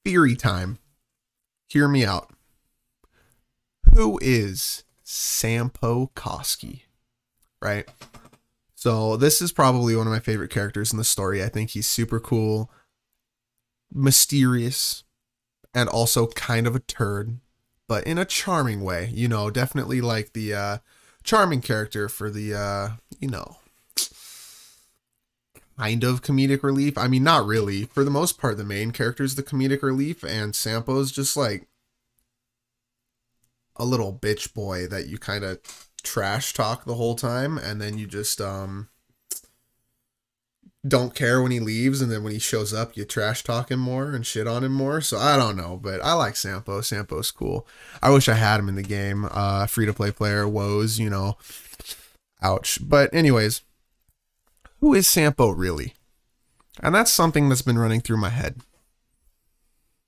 Theory time. Hear me out. Who is Sampo Koski? Right? So this is probably one of my favorite characters in the story. I think he's super cool, mysterious, and also kind of a turd, but in a charming way. You know, definitely like the charming character for the, you know, kind of comedic relief. I mean, not really. For the most part, the main character is the comedic relief, and Sampo's just like a little bitch boy that you kind of trash talk the whole time, and then you just don't care when he leaves, and then when he shows up you trash talk him more and shit on him more. So I don't know, but I like Sampo. Sampo's cool. I wish I had him in the game. Free to play player woes, you know, ouch. But anyways, who is Sampo really? And that's something that's been running through my head.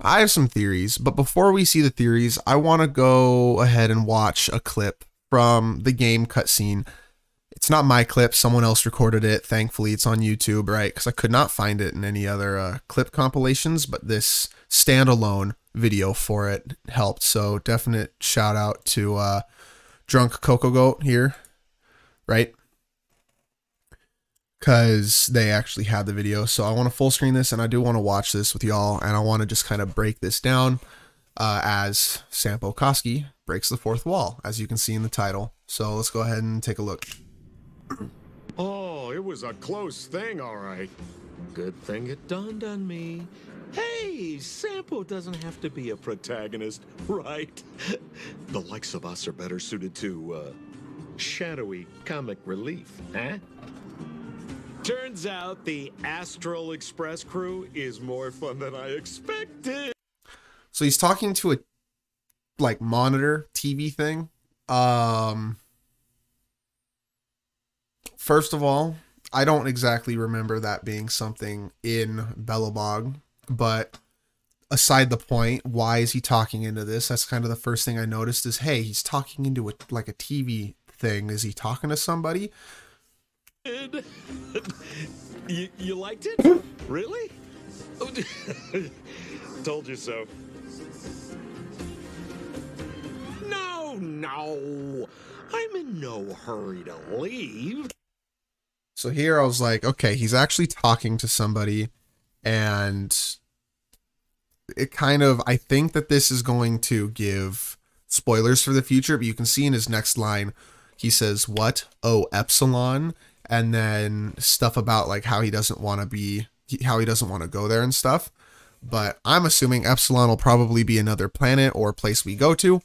I have some theories, but before we see the theories, I want to go ahead and watch a clip from the game cutscene. It's not my clip, someone else recorded it. Thankfully, it's on YouTube, right? Because I could not find it in any other clip compilations, but this standalone video for it helped. So definite shout out to Drunk Coco Goat here, right? Because they actually had the video. So I want to full screen this, and I do want to watch this with y'all, and I want to just kind of break this down as Sampo Koski breaks the fourth wall, as you can see in the title. So let's go ahead and take a look. Oh, it was a close thing, all right. Good thing it dawned on me. Hey, Sampo doesn't have to be a protagonist, right? The likes of us are better suited to, shadowy comic relief, huh? Turns out the Astral Express crew is more fun than I expected. So he's talking to a, like, monitor TV thing. First of all, I don't exactly remember that being something in Belobog, but aside the point, why is he talking into this? That's kind of the first thing I noticed is, hey, he's talking into like a TV thing. Is he talking to somebody? You liked it? Really? Told you so. No. I'm in no hurry to leave. So here I was like, okay, he's actually talking to somebody, and it kind of, I think that this is going to give spoilers for the future, but you can see in his next line, he says, what? Oh, Epsilon. And then stuff about like how he doesn't want to go there and stuff. But I'm assuming Epsilon will probably be another planet or place we go to,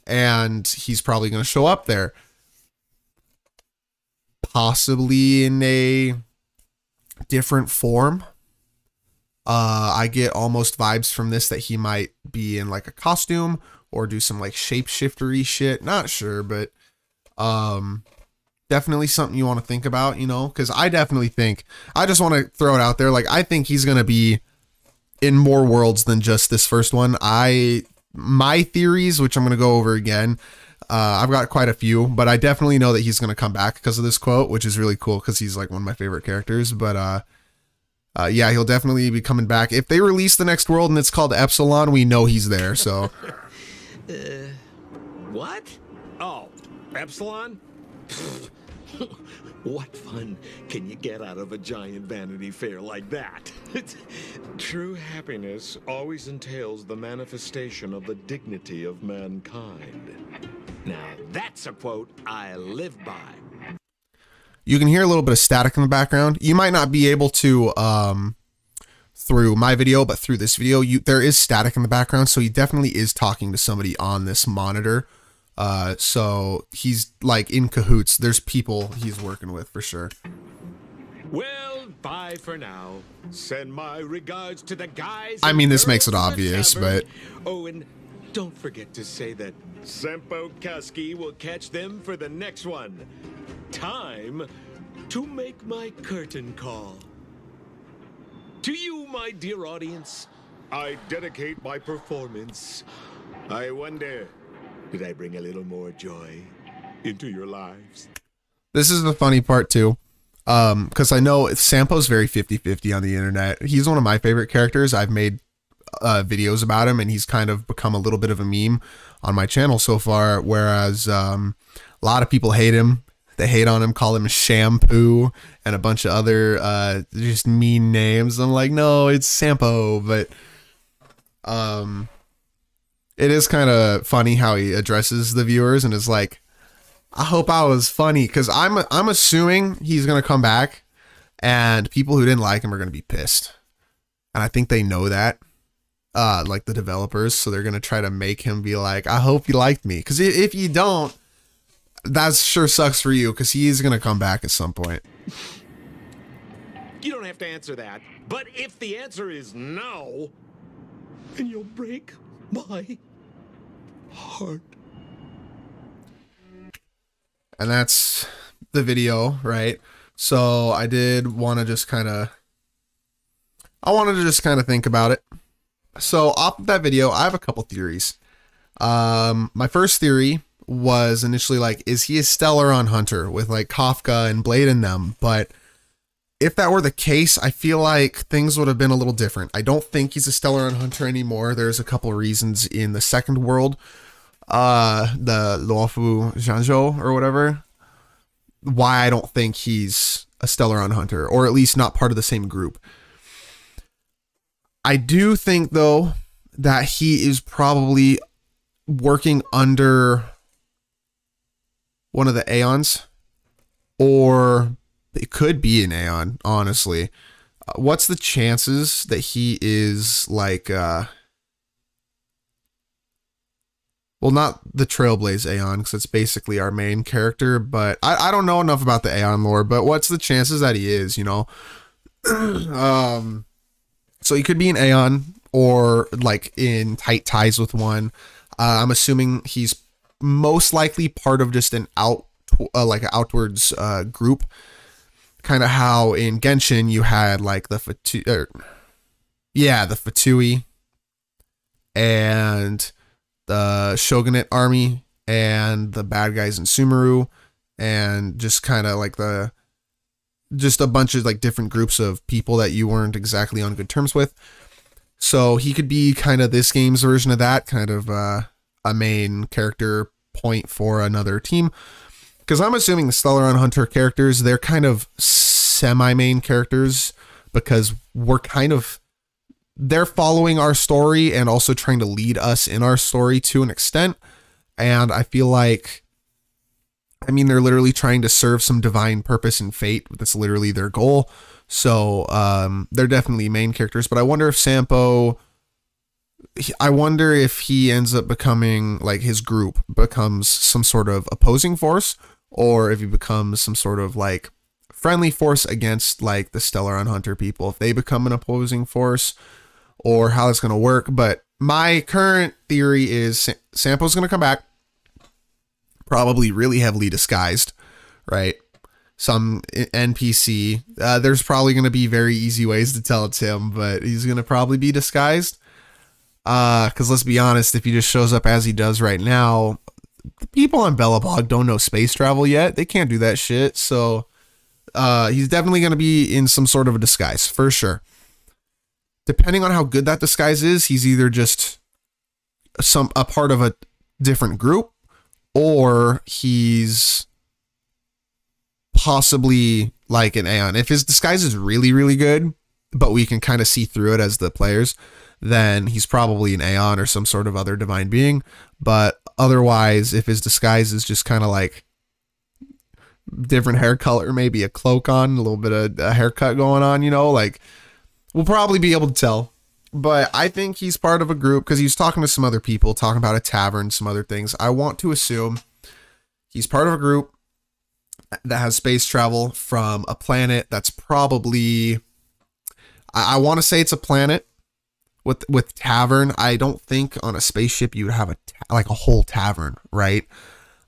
and he's probably going to show up there. Possibly in a different form. I get almost vibes from this that he might be in like a costume or do some like shapeshiftery shit. Not sure, but definitely something you want to think about, you know, because I definitely think, I just want to throw it out there, like I think he's going to be in more worlds than just this first one. My theories, which I'm going to go over again, I've got quite a few, but I definitely know that he's going to come back because of this quote, which is really cool because he's like one of my favorite characters. But yeah, he'll definitely be coming back. If they release the next world and it's called Epsilon, we know he's there. So what? Oh, Epsilon? What fun can you get out of a giant Vanity Fair like that? True happiness always entails the manifestation of the dignity of mankind. Now, that's a quote I live by. You can hear a little bit of static in the background. You might not be able to, through my video, but through this video, there is static in the background. So he definitely is talking to somebody on this monitor. So he's like in cahoots. There's people he's working with for sure. Well, bye for now. Send my regards to the guys. I mean, this makes it obvious, but oh, and don't forget to say that Sampo Koski will catch them for the next one. Time to make my curtain call. To you, my dear audience, I dedicate my performance. I wonder, did I bring a little more joy into your lives? This is the funny part too. Because I know Sampo's very 50-50 on the internet. He's one of my favorite characters. I've made videos about him, and he's kind of become a little bit of a meme on my channel so far, whereas a lot of people hate him. They hate on him, call him Shampoo and a bunch of other just mean names. I'm like, no, it's Sampo. But it is kind of funny how he addresses the viewers and is like, I hope I was funny, because I'm assuming he's gonna come back and people who didn't like him are gonna be pissed, and I think they know that, like the developers, so they're gonna try to make him be like, I hope you liked me, because if you don't, that sure sucks for you, because he is gonna come back at some point. You don't have to answer that, but if the answer is no, then you'll break my heart. And that's the video, right? So I did want to just kind of, think about it. So off of that video, I have a couple theories. My first theory was initially like, is he a Stellaron hunter with like Kafka and Blade in them? But if that were the case, I feel like things would have been a little different. I don't think he's a Stellaron hunter anymore. There's a couple reasons in the second world, the Luofu Zhanzhou or whatever, why I don't think he's a Stellaron hunter, or at least not part of the same group. I do think though that he is probably working under one of the Aeons, or it could be an Aeon, honestly. What's the chances that he is like, well, not the Trailblaze Aeon, because it's basically our main character, but I don't know enough about the Aeon lore, but what's the chances that he is, you know? So he could be an Aeon, or like in tight ties with one. I'm assuming he's most likely part of just an outwards group, kind of how in Genshin you had like the Fatui and the Shogunate army and the bad guys in Sumeru, and just kind of like just a bunch of like different groups of people that you weren't exactly on good terms with. So he could be kind of this game's version of that, kind of a main character point for another team. Because I'm assuming the Stellaron Hunter characters, they're kind of semi-main characters, because they're following our story and also trying to lead us in our story to an extent. And I feel like, I mean, they're literally trying to serve some divine purpose and fate. That's literally their goal. So they're definitely main characters, but I wonder if Sampo, I wonder if he ends up becoming, like, his group becomes some sort of opposing force, or if he becomes some sort of like friendly force against like the Stellaron Hunter people, if they become an opposing force, or how it's going to work. But my current theory is Sampo's going to come back, probably really heavily disguised, right? Some NPC. There's probably going to be very easy ways to tell it's him, but he's going to probably be disguised. Because let's be honest, if he just shows up as he does right now, the people on Belobog don't know space travel yet. They can't do that shit. So he's definitely going to be in some sort of a disguise, for sure. Depending on how good that disguise is, he's either just a part of a different group, or he's possibly like an Aeon. If his disguise is really, really good, but we can kind of see through it as the players, then he's probably an Aeon or some sort of other divine being. But otherwise, if his disguise is just kind of like different hair color, maybe a cloak on, a little bit of a haircut going on, you know, like, we'll probably be able to tell. But I think he's part of a group, because he was talking to some other people, talking about a tavern, some other things. I want to assume he's part of a group that has space travel from a planet that's probably, I want to say it's a planet with tavern. I don't think on a spaceship you would have like a whole tavern, right?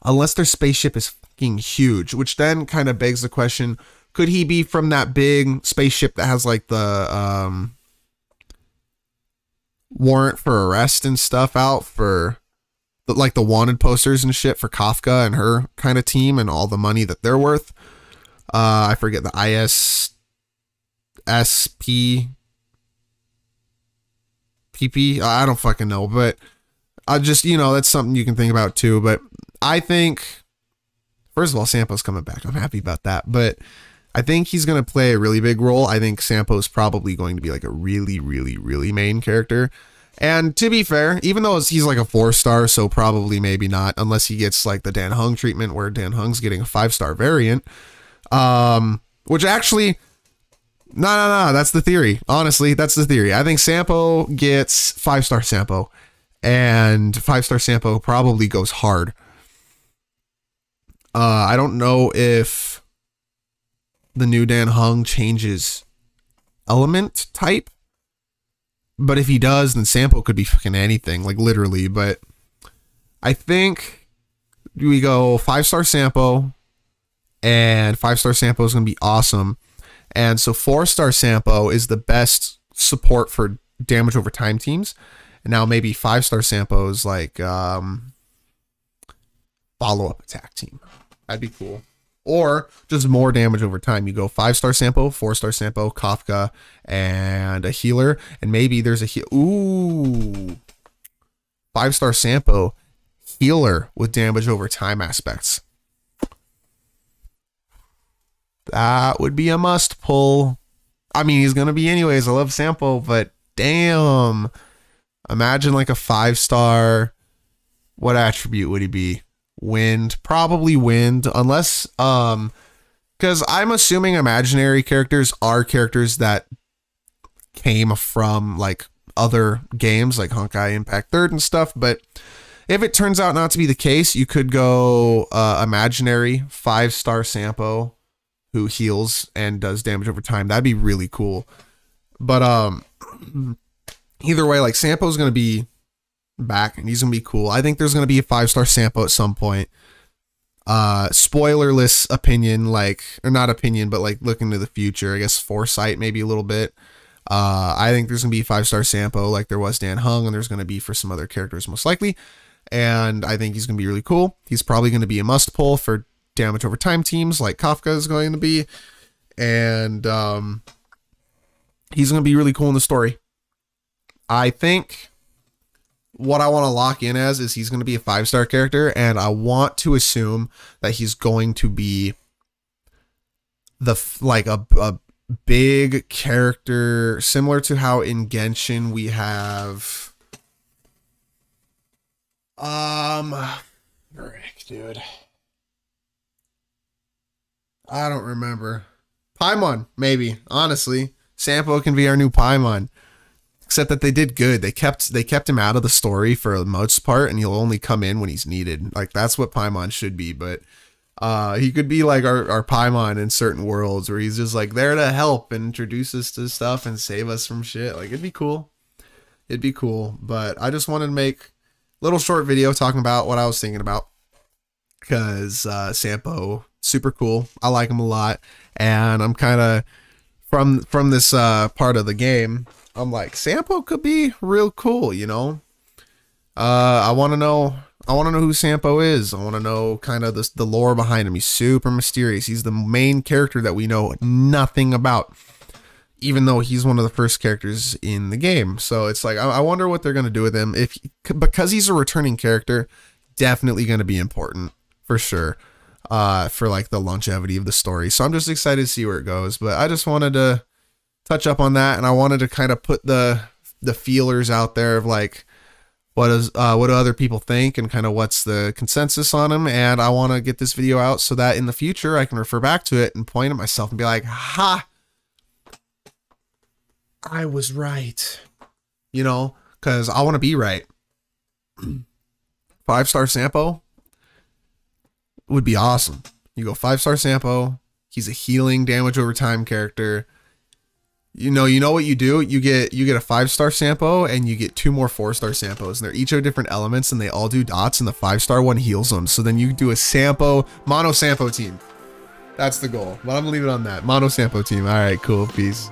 Unless their spaceship is fucking huge, which then kind of begs the question, could he be from that big spaceship that has like the warrant for arrest and stuff out for like the wanted posters and shit for Kafka and her kind of team and all the money that they're worth? I forget the ISSP PP? I don't fucking know, but I just, you know, that's something you can think about too. But I think, first of all, Sampo's coming back. I'm happy about that. But I think he's going to play a really big role. I think Sampo's probably going to be like a really, really, really main character. And to be fair, even though he's like a 4-star, so probably maybe not, unless he gets like the Dan Heng treatment where Dan Heng's getting a 5-star variant. Which actually, no, that's the theory. Honestly, that's the theory. I think Sampo gets 5-star Sampo, and 5-star Sampo probably goes hard. I don't know if the new Dan Heng changes element type, but if he does, then Sampo could be fucking anything, like literally. But I think we go 5-star Sampo, and 5-star Sampo is going to be awesome. And so 4-star Sampo is the best support for damage over time teams. And now maybe 5-star Sampo is like follow-up attack team. That'd be cool. Or just more damage over time. You go 5-star Sampo, 4-star Sampo, Kafka, and a healer. And maybe there's a ooh, 5-star Sampo, healer with damage over time aspects. That would be a must pull. I mean, he's gonna be anyways. I love Sampo, but damn, imagine like a 5-star. What attribute would he be? Wind, probably wind, unless because I'm assuming imaginary characters are characters that came from like other games like Honkai Impact 3rd and stuff. But if it turns out not to be the case, you could go imaginary 5-star Sampo who heals and does damage over time. That'd be really cool. But either way, like Sampo's gonna be back and he's gonna be cool. I think there's gonna be a 5-star Sampo at some point. Spoilerless opinion, like, or not opinion, but like looking to the future, I guess foresight maybe a little bit. I think there's gonna be a 5-star Sampo like there was Dan Heng, and there's gonna be for some other characters most likely. And I think he's gonna be really cool. He's probably gonna be a must pull for damage over time teams like Kafka is going to be. And he's gonna be really cool in the story. I think what I want to lock in as is he's going to be a 5-star character, and I want to assume that he's going to be the like a big character similar to how in Genshin we have frick, dude, I don't remember. Paimon, maybe. Honestly, Sampo can be our new Paimon. Except that they did good. They kept him out of the story for the most part, and he'll only come in when he's needed. Like that's what Paimon should be. But he could be like our Paimon in certain worlds where he's just like there to help and introduce us to stuff and save us from shit. Like it'd be cool. It'd be cool. But I just wanted to make a little short video talking about what I was thinking about, because Sampo, super cool. I like him a lot, and I'm kind of from this part of the game, I'm like, Sampo could be real cool, you know. I want to know who Sampo is. I want to know kind of the lore behind him. He's super mysterious. He's the main character that we know nothing about, even though he's one of the first characters in the game. So it's like, I wonder what they're going to do with him. Because he's a returning character, definitely going to be important for sure, for like the longevity of the story. So I'm just excited to see where it goes. But I just wanted to touch up on that, and I wanted to kind of put the feelers out there of like what do other people think and kind of what's the consensus on them. And I want to get this video out so that in the future I can refer back to it and point at myself and be like, ha, I was right, you know, because I want to be right. 5-star Sampo would be awesome. You go 5-star Sampo, he's a healing damage over time character. You know what you do? You get a 5-star Sampo, and you get 2 more 4-star Sampos, and they're each of different elements, and they all do dots, and the 5-star one heals them. So then you do a Sampo, mono Sampo team. That's the goal. But I'm gonna leave it on that. Mono Sampo team. All right, cool. Peace.